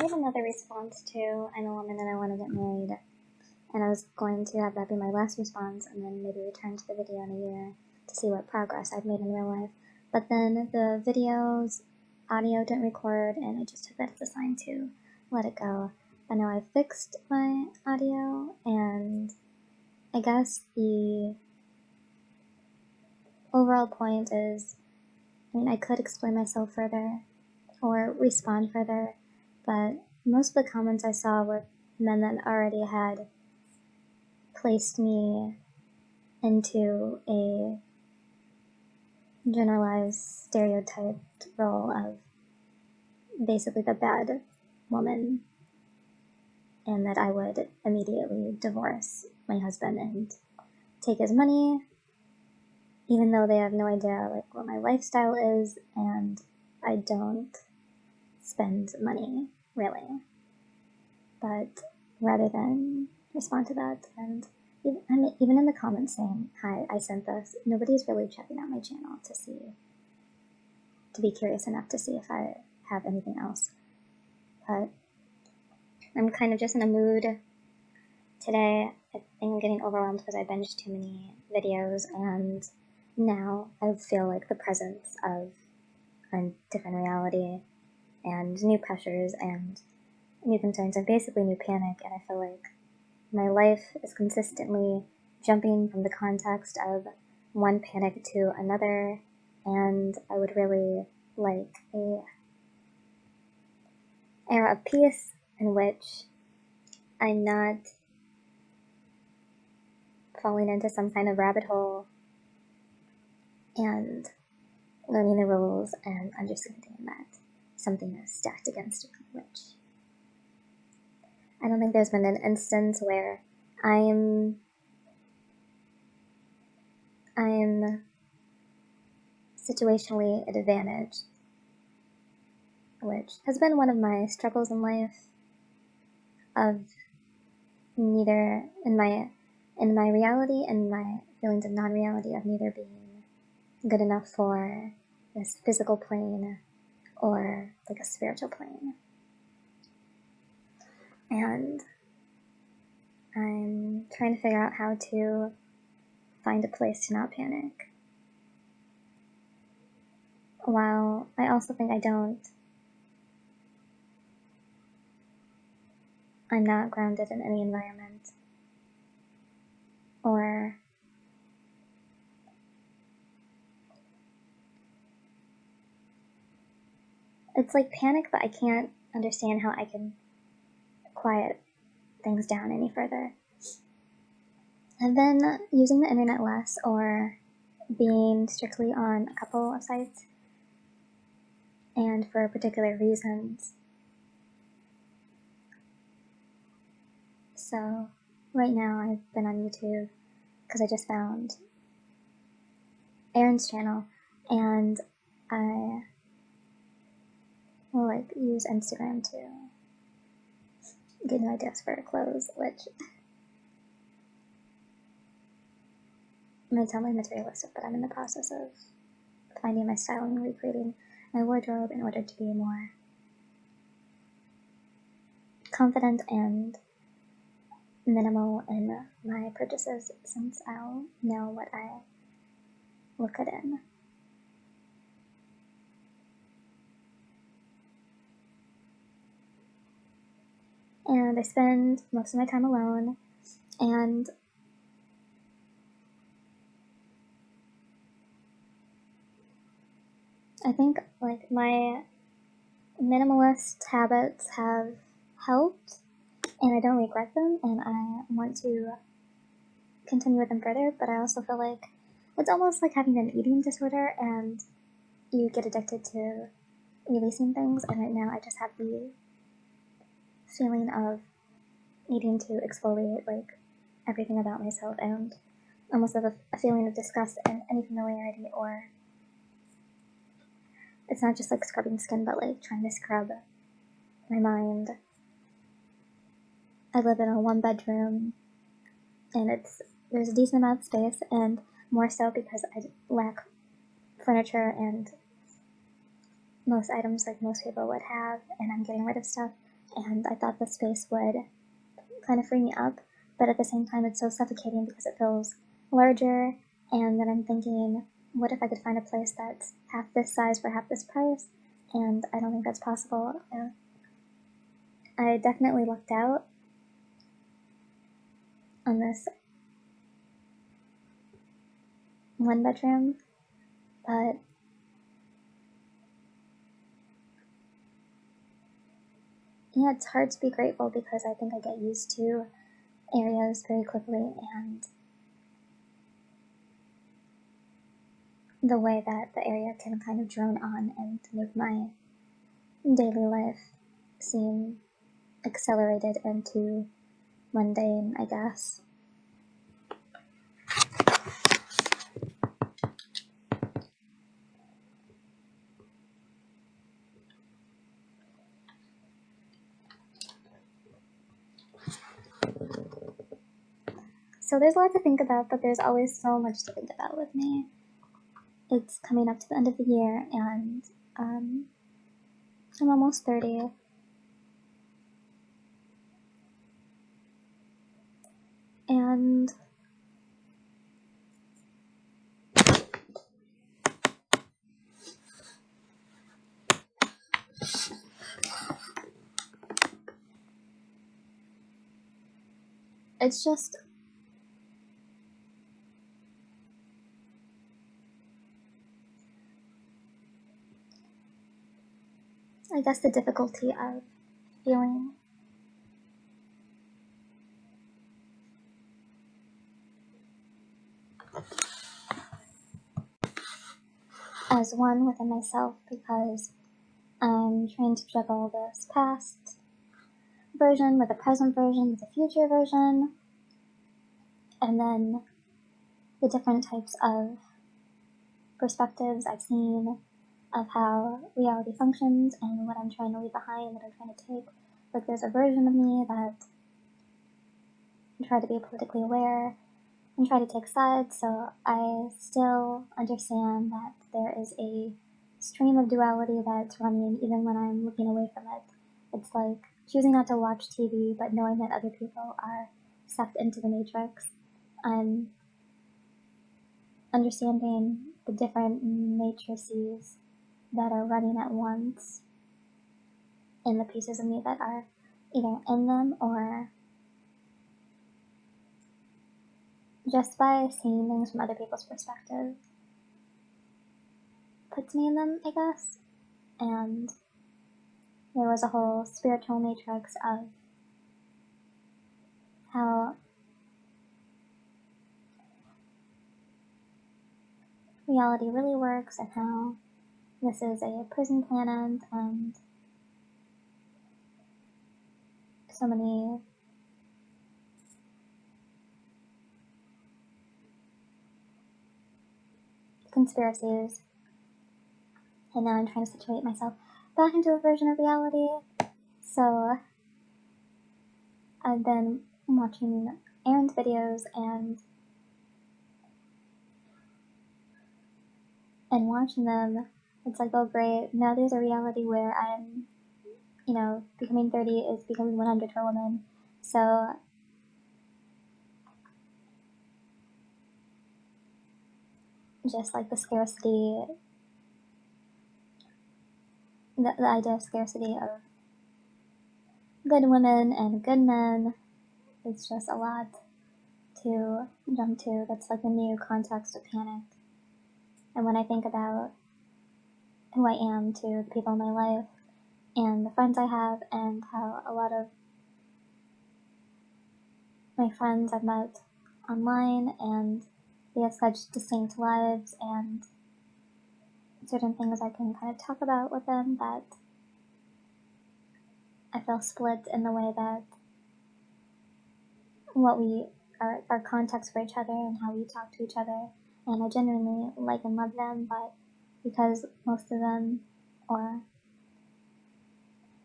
made another response to I'm a woman and I want to get married, and I was going to have that be my last response and then maybe return to the video in a year to see what progress I've made in real life. But then the video's audio didn't record, and I just took that as a sign to let it go. But now I've fixed my audio, and I guess the overall point is, I could explain myself further or respond further, but most of the comments I saw were men that already had placed me into a generalized stereotyped role of basically the bad woman, and that I would immediately divorce my husband and take his money, even though they have no idea what my lifestyle is, and I don't spend money really. But rather than respond to that, and even in the comments saying, "Hi, I sent this," nobody's really checking out my channel to be curious enough to see if I have anything else. But I'm kind of just in a mood today. I think I'm getting overwhelmed because I binged too many videos, and now I feel like the presence of a different reality and new pressures and new concerns and basically new panic, and I feel like my life is consistently jumping from the context of one panic to another, and I would really like a era of peace in which I'm not falling into some kind of rabbit hole and learning the rules and understanding that something is stacked against me, which I don't think there's been an instance where I'm situationally advantaged, which has been one of my struggles in life, of neither in my reality and my feelings of non-reality, of neither being good enough for this physical plane or like a spiritual plane. And I'm trying to figure out how to find a place to not panic, while I also think I'm not grounded in any environment, or it's like panic, but I can't understand how I can quiet things down any further. I've been using the internet less, or being strictly on a couple of sites, and for particular reasons. So right now I've been on YouTube because I just found Aaron's channel, and I will use Instagram to get new ideas for clothes, which may sound like materialistic, but I'm in the process of finding my style and recreating my wardrobe in order to be more confident and minimal in my purchases, since I'll know what I look good in. And I spend most of my time alone, and I think my minimalist habits have helped, and I don't regret them, and I want to continue with them further. But I also feel like it's almost like having an eating disorder, and you get addicted to releasing things, and right now I just have the feeling of needing to exfoliate everything about myself, and almost have a feeling of disgust and any familiarity, or it's not just scrubbing skin, but trying to scrub my mind. I live in a 1-bedroom, and there's a decent amount of space, and more so because I lack furniture and most items like most people would have, and I'm getting rid of stuff, and I thought the space would kind of free me up, but at the same time it's so suffocating because it feels larger, and then I'm thinking, what if I could find a place that's half this size for half this price? And I don't think that's possible. I definitely lucked out on this 1 bedroom, but yeah, it's hard to be grateful because I think I get used to areas very quickly, and the way that the area can kind of drone on and make my daily life seem accelerated into mundane, I guess. So there's a lot to think about, but there's always so much to think about with me. It's coming up to the end of the year, and I'm almost 30. And it's just, I guess, the difficulty of feeling as one within myself, because I'm trying to juggle this past version with a present version with a future version, and then the different types of perspectives I've seen of how reality functions and what I'm trying to leave behind, what I'm trying to take. Like, there's a version of me that try to be politically aware and try to take sides, so I still understand that there is a stream of duality that's running even when I'm looking away from it. It's like choosing not to watch TV but knowing that other people are sucked into the matrix. I'm understanding the different matrices that are running at once in the pieces of me that are either in them, or just by seeing things from other people's perspective puts me in them, I guess. And there was a whole spiritual matrix of how reality really works and how this is a prison planet, and so many conspiracies. And now I'm trying to situate myself back into a version of reality. So I've been watching Aaron's videos and watching them. It's like, oh great, now there's a reality where I'm, becoming 30 is becoming 100 for a woman. So just like the scarcity, the idea of scarcity of good women and good men, it's just a lot to jump to. That's like a new context of panic. And when I think about who I am to the people in my life and the friends I have, and how a lot of my friends I've met online and they have such distinct lives and certain things I can kind of talk about with them, that I feel split in the way that what we our context for each other and how we talk to each other. And I genuinely like and love them, but because most of them, or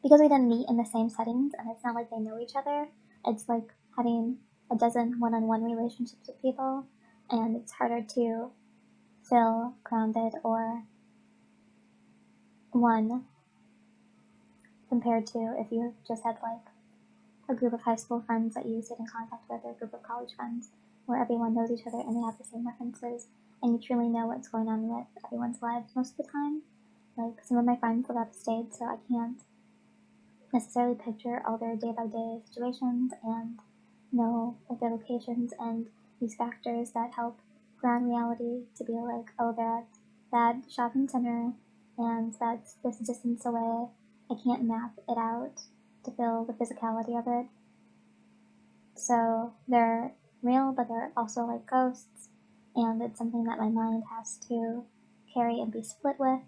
because we didn't meet in the same settings and it's not like they know each other, it's like having a dozen one-on-one relationships with people, and it's harder to feel grounded or one compared to if you just had like a group of high school friends that you stayed in contact with, or a group of college friends where everyone knows each other and they have the same references, and you truly know what's going on with everyone's lives most of the time. Like, some of my friends live out of state, so I can't necessarily picture all their day-by-day situations and know like their locations and these factors that help ground reality to be like, oh, they're at that shopping center and that's this distance away. I can't map it out to feel the physicality of it. So they're real, but they're also like ghosts, and it's something that my mind has to carry and be split with.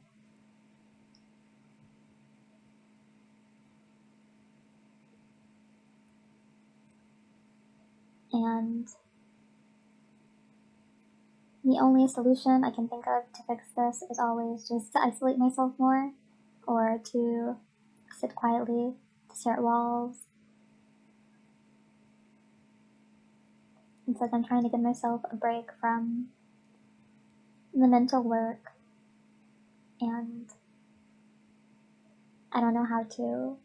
And the only solution I can think of to fix this is always just to isolate myself more, or to sit quietly, to stare at walls. It's like I'm trying to give myself a break from the mental work, and I don't know how to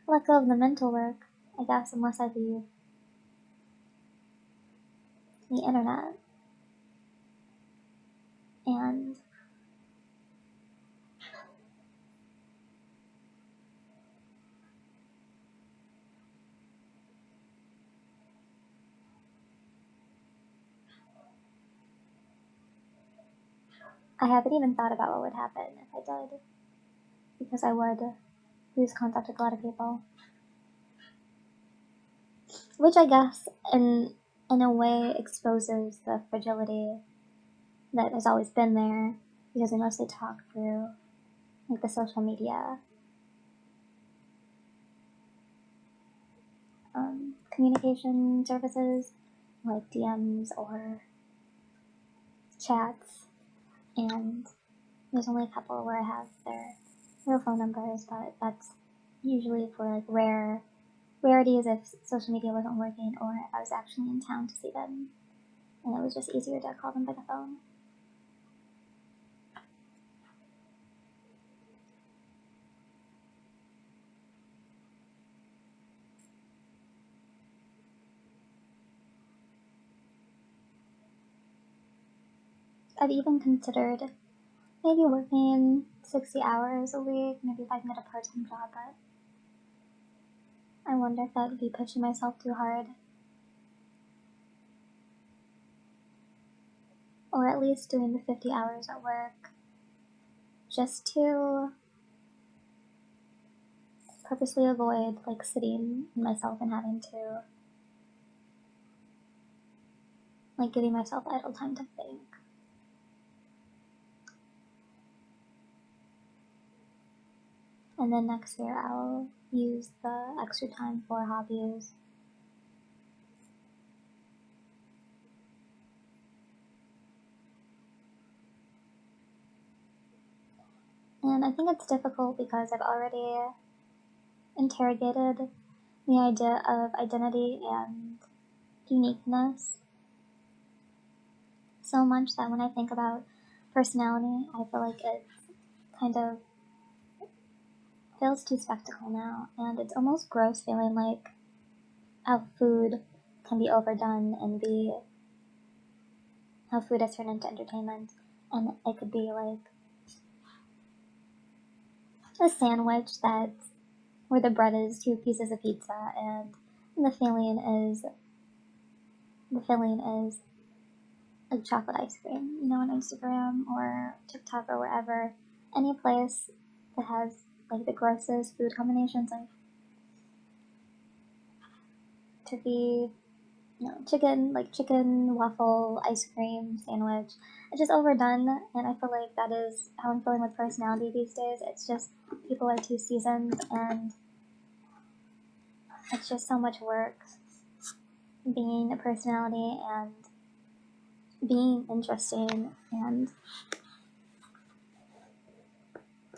let go of the mental work, I guess, unless I leave the internet. And I haven't even thought about what would happen if I did, because I would lose contact with a lot of people. Which I guess, in a way, exposes the fragility that has always been there, because we mostly talk through like the social media communication services like DMs or chats, and there's only a couple where I have their real phone numbers, but that's usually for like rarities if social media wasn't working or if I was actually in town to see them, and it was just easier to call them by the phone. I've even considered maybe working 60 hours a week, maybe if I can get a part-time job, but I wonder if that would be pushing myself too hard. Or at least doing the 50 hours at work, just to purposely avoid like sitting myself and having to like giving myself idle time to think. And then next year I'll use the extra time for hobbies. And I think it's difficult because I've already interrogated the idea of identity and uniqueness so much that when I think about personality, I feel like it kind of feels too spectacle now, and it's almost gross feeling like how food can be overdone and be how food has turned into entertainment, and it could be like a sandwich that's where the bread is 2 pieces of pizza and the filling is like chocolate ice cream, on Instagram or TikTok or wherever, any place that has like the grossest food combinations, like turkey, chicken waffle ice cream sandwich. It's just overdone, and I feel like that is how I'm feeling with personality these days. It's just people are too seasoned, and it's just so much work being a personality and being interesting, and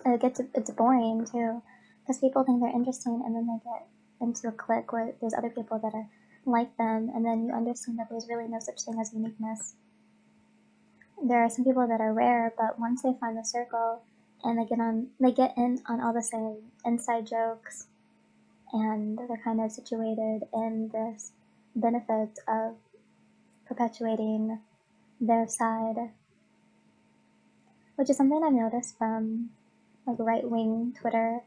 it's boring too, because people think they're interesting, and then they get into a clique where there's other people that are like them, and then you understand that there's really no such thing as uniqueness. There are some people that are rare, but once they find the circle, and they get in on all the same inside jokes, and they're kind of situated in this benefit of perpetuating their side, which is something I've noticed from like right-wing Twitter,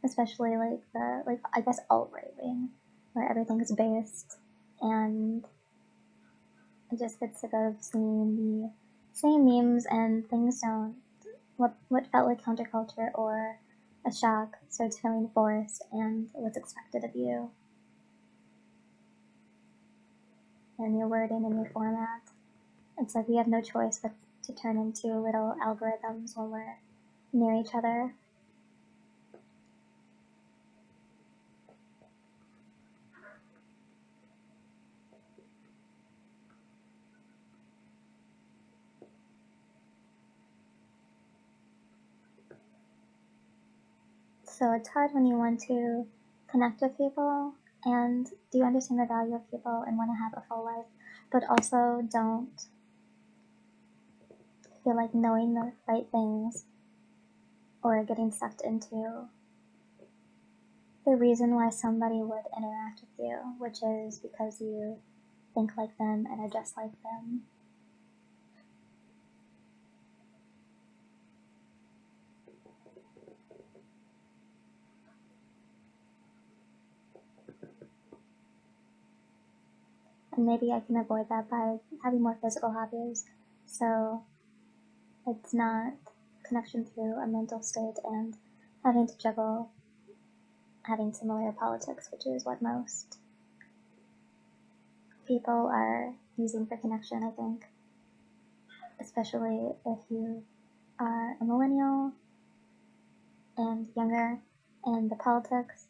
especially like I guess alt right-wing, where everything is based, and I just get sick of seeing the same memes and things don't what felt like counterculture or a shock starts feeling forced and what's expected of you and your wording and your format. It's like we have no choice but to turn into little algorithms when we're near each other. So it's hard when you want to connect with people and do understand the value of people and want to have a full life, but also don't feel like knowing the right things or getting sucked into the reason why somebody would interact with you, which is because you think like them and are just like them. And maybe I can avoid that by having more physical hobbies. So it's not connection through a mental state and having to juggle having similar politics, which is what most people are using for connection, I think. Especially if you are a millennial and younger, and the politics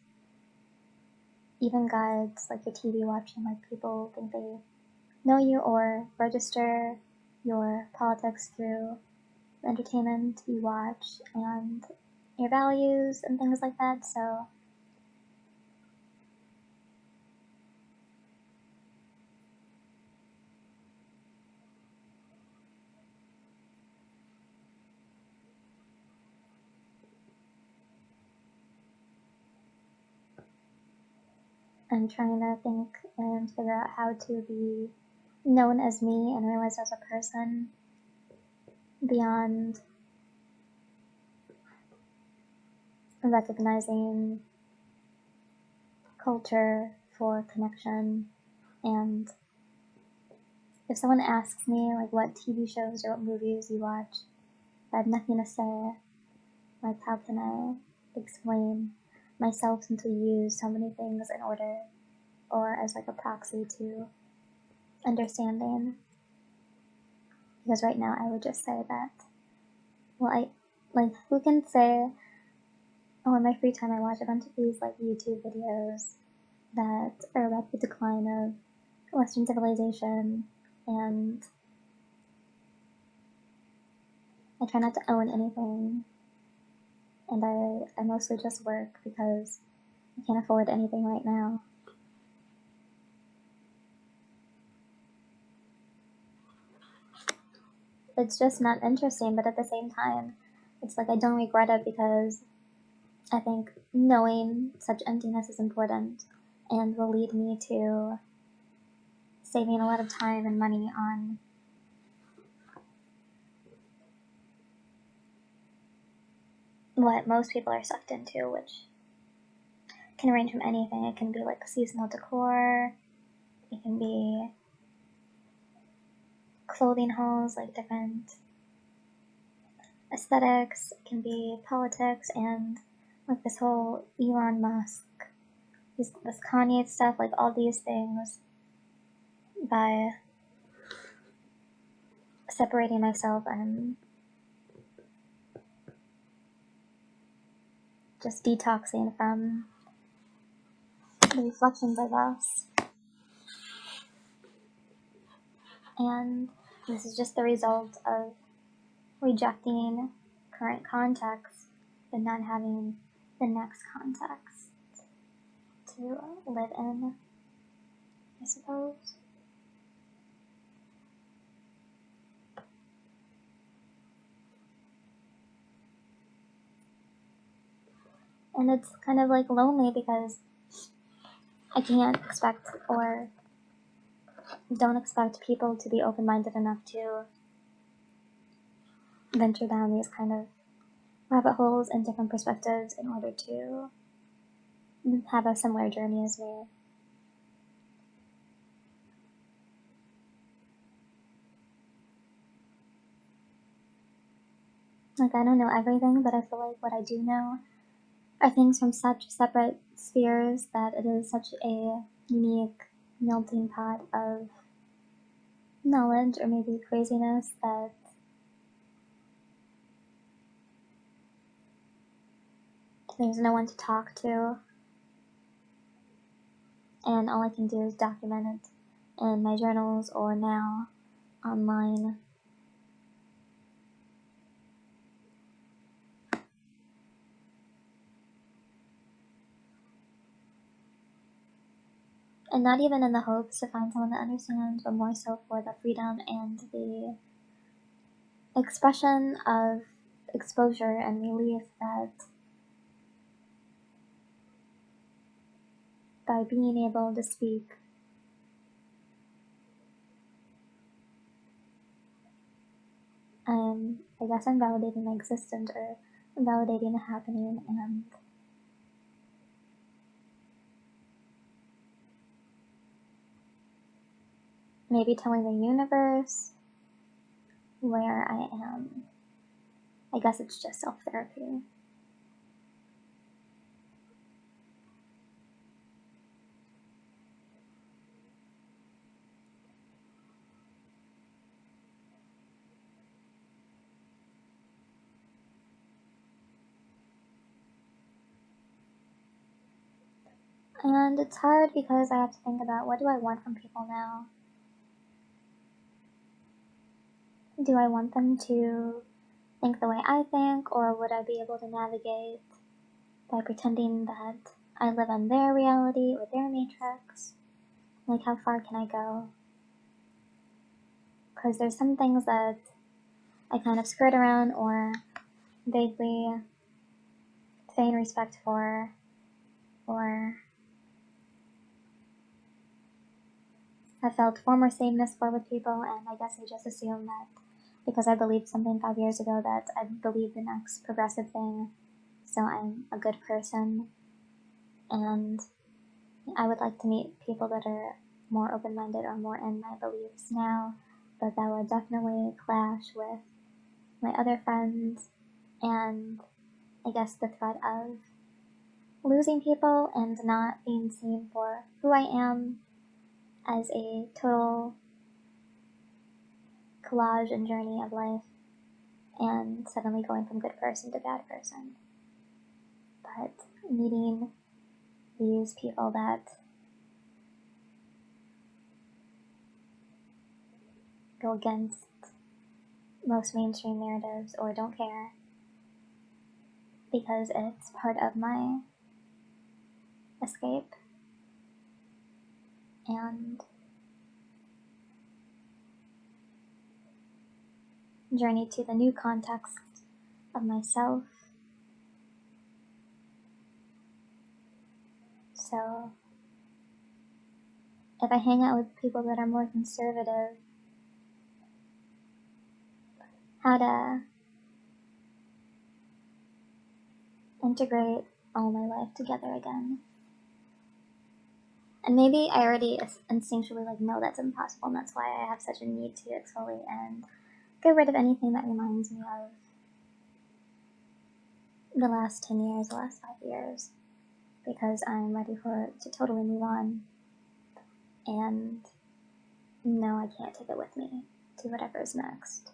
even guides like your TV watching, like people think they know you or register your politics through the entertainment you watch and your values and things like that. So I'm trying to think and figure out how to be known as me and realized as a person beyond recognizing culture for connection. And if someone asks me like what TV shows or what movies you watch, I have nothing to say. Like, how can I explain myself since we use so many things in order or as like a proxy to understanding? Because right now I would just say that, well, I like, who can say, oh, in my free time I watch a bunch of these like YouTube videos that are about the decline of Western civilization, and I try not to own anything, and I mostly just work because I can't afford anything right now. It's just not interesting, but at the same time, it's like I don't regret it because I think knowing such emptiness is important and will lead me to saving a lot of time and money on what most people are sucked into, which can range from anything. It can be like seasonal decor, it can be clothing hauls, like different aesthetics, it can be politics, and like this whole Elon Musk, this Kanye stuff, like all these things. By separating myself, I'm just detoxing from the reflections of us. And this is just the result of rejecting current context but not having the next context to live in, I suppose. And it's kind of like lonely because I can't expect or don't expect people to be open-minded enough to venture down these kind of rabbit holes and different perspectives in order to have a similar journey as me. Like, I don't know everything, but I feel like what I do know are things from such separate spheres that it is such a unique melting pot of knowledge or maybe craziness that there's no one to talk to, and all I can do is document it in my journals or now online. And not even in the hopes to find someone that understands, but more so for the freedom and the expression of exposure and relief that by being able to speak, I guess I'm validating my existence or validating a happening and maybe telling the universe where I am. I guess it's just self-therapy. And it's hard because I have to think about what do I want from people now? Do I want them to think the way I think, or would I be able to navigate by pretending that I live in their reality or their matrix? Like, how far can I go? Because there's some things that I kind of skirt around or vaguely feign respect for, or have felt former sameness for with people, and I guess I just assume that because I believed something 5 years ago that I believe the next progressive thing, so I'm a good person, and I would like to meet people that are more open-minded or more in my beliefs now, but that would definitely clash with my other friends, and I guess the threat of losing people and not being seen for who I am as a total collage and journey of life, and suddenly going from good person to bad person. But meeting these people that go against most mainstream narratives or don't care because it's part of my escape and journey to the new context of myself. So if I hang out with people that are more conservative, how to integrate all my life together again. And maybe I already instinctually know that's impossible, and that's why I have such a need to exfoliate and get rid of anything that reminds me of the last 10 years, the last 5 years, because I'm ready to totally move on. And no, I can't take it with me to whatever is next.